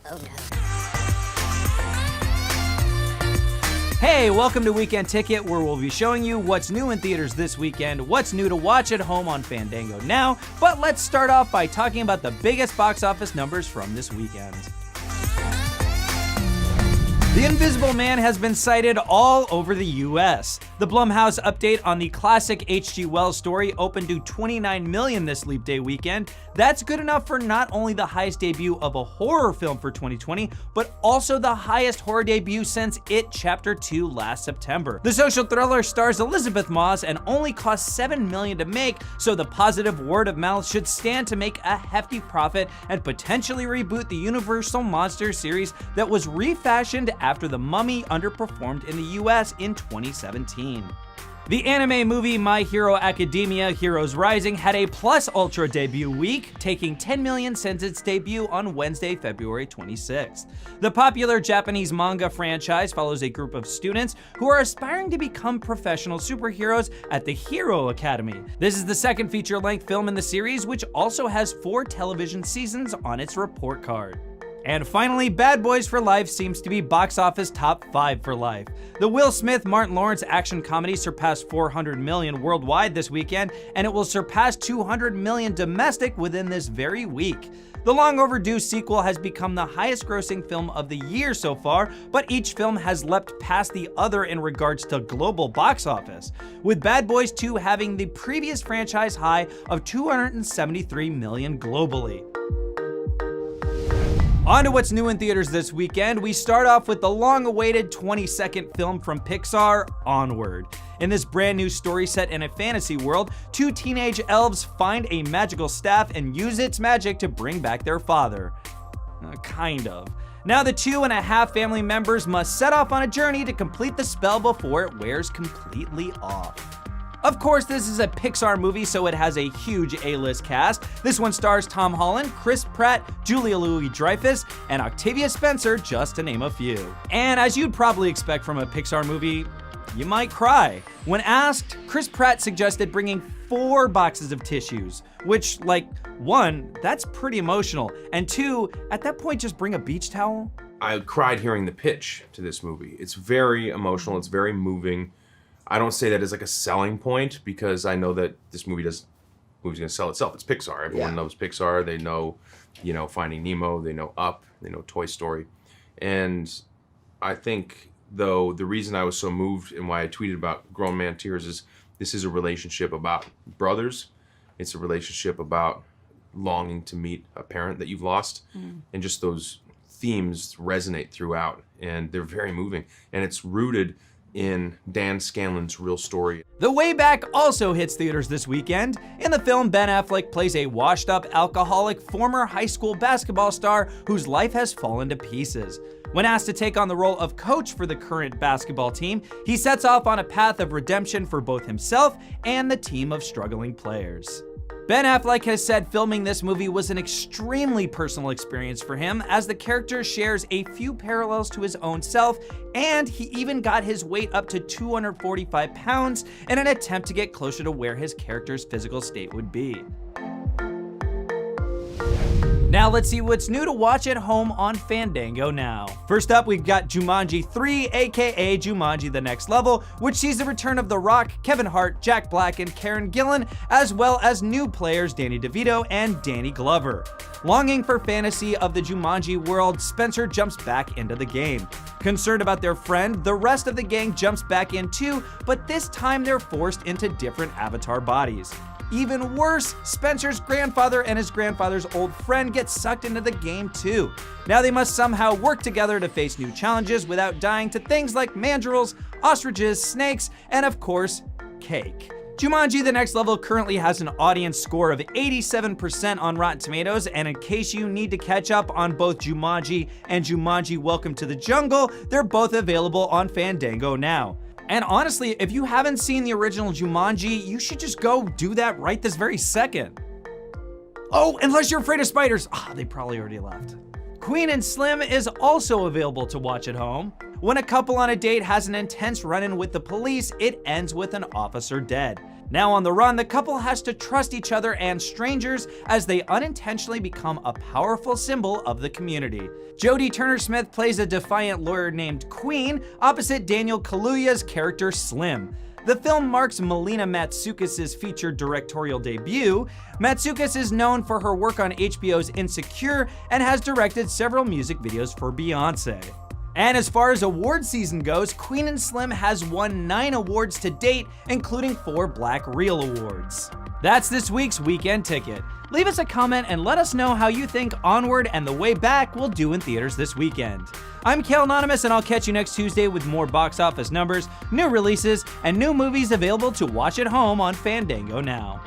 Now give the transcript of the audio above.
Oh no. Hey, welcome to Weekend Ticket, where we'll be showing you what's new in theaters this weekend, what's new to watch at home on Fandango now, but let's start off by talking about the biggest box office numbers from this weekend. The Invisible Man has been cited all over the US. The Blumhouse update on the classic H.G. Wells story opened to $29 million this Leap Day weekend. That's good enough for not only the highest debut of a horror film for 2020, but also the highest horror debut since It Chapter 2 last September. The social thriller stars Elizabeth Moss and only cost $7 million to make, so the positive word of mouth should stand to make a hefty profit and potentially reboot the Universal Monsters series that was refashioned after The Mummy underperformed in the US in 2017. The anime movie My Hero Academia Heroes Rising had a Plus Ultra debut week, taking $10 million since its debut on Wednesday, February 26th. The popular Japanese manga franchise follows a group of students who are aspiring to become professional superheroes at the Hero Academy. This is the second feature-length film in the series, which also has 4 television seasons on its report card. And finally, Bad Boys for Life seems to be box office top 5 for life. The Will Smith, Martin Lawrence action comedy surpassed $400 million worldwide this weekend, and it will surpass $200 million domestic within this very week. The long overdue sequel has become the highest grossing film of the year so far, but each film has leapt past the other in regards to global box office, with Bad Boys 2 having the previous franchise high of $273 million globally. On to what's new in theaters this weekend. We start off with the long-awaited 20-second film from Pixar, Onward. In this brand new story set in a fantasy world, 2 teenage elves find a magical staff and use its magic to bring back their father. Kind of. Now the 2.5 family members must set off on a journey to complete the spell before it wears completely off. Of course, this is a Pixar movie, so it has a huge A-list cast. This one stars Tom Holland, Chris Pratt, Julia Louis-Dreyfus, and Octavia Spencer, just to name a few. And as you'd probably expect from a Pixar movie, you might cry. When asked, Chris Pratt suggested bringing 4 boxes of tissues, which, like, 1, that's pretty emotional, and 2, at that point, just bring a beach towel. I cried hearing the pitch to this movie. It's very emotional, it's very moving. I don't say that as like a selling point because I know that this movie's gonna sell itself. It's Pixar. Everyone knows Pixar. They know, Finding Nemo. They know Up. They know Toy Story. And I think, though, the reason I was so moved and why I tweeted about Grown Man Tears is this is a relationship about brothers. It's a relationship about longing to meet a parent that you've lost. And just those themes resonate throughout. And they're very moving. And it's rooted in Dan Scanlon's real story. The Way Back also hits theaters this weekend. In the film, Ben Affleck plays a washed-up alcoholic former high school basketball star whose life has fallen to pieces. When asked to take on the role of coach for the current basketball team, he sets off on a path of redemption for both himself and the team of struggling players. Ben Affleck has said filming this movie was an extremely personal experience for him, as the character shares a few parallels to his own self, and he even got his weight up to 245 pounds in an attempt to get closer to where his character's physical state would be. Now let's see what's new to watch at home on Fandango now. First up, we've got Jumanji 3, aka Jumanji The Next Level, which sees the return of The Rock, Kevin Hart, Jack Black, and Karen Gillan, as well as new players Danny DeVito and Danny Glover. Longing for fantasy of the Jumanji world, Spencer jumps back into the game. Concerned about their friend, the rest of the gang jumps back in too, but this time they're forced into different avatar bodies. Even worse, Spencer's grandfather and his grandfather's old friend get sucked into the game too. Now they must somehow work together to face new challenges without dying to things like mandrills, ostriches, snakes, and of course, cake. Jumanji The Next Level currently has an audience score of 87% on Rotten Tomatoes, and in case you need to catch up on both Jumanji and Jumanji Welcome to the Jungle, they're both available on Fandango now. And honestly, if you haven't seen the original Jumanji, you should just go do that right this very second. Oh, unless you're afraid of spiders. They probably already left. Queen and Slim is also available to watch at home. When a couple on a date has an intense run-in with the police, it ends with an officer dead. Now on the run, the couple has to trust each other and strangers as they unintentionally become a powerful symbol of the community. Jodie Turner-Smith plays a defiant lawyer named Queen opposite Daniel Kaluuya's character Slim. The film marks Melina Matsoukas' featured directorial debut. Matsoukas is known for her work on HBO's Insecure and has directed several music videos for Beyonce. And as far as award season goes, Queen and Slim has won 9 awards to date, including 4 Black Reel Awards. That's this week's Weekend Ticket. Leave us a comment and let us know how you think Onward and The Way Back will do in theaters this weekend. I'm Kale Anonymous, and I'll catch you next Tuesday with more box office numbers, new releases, and new movies available to watch at home on Fandango Now.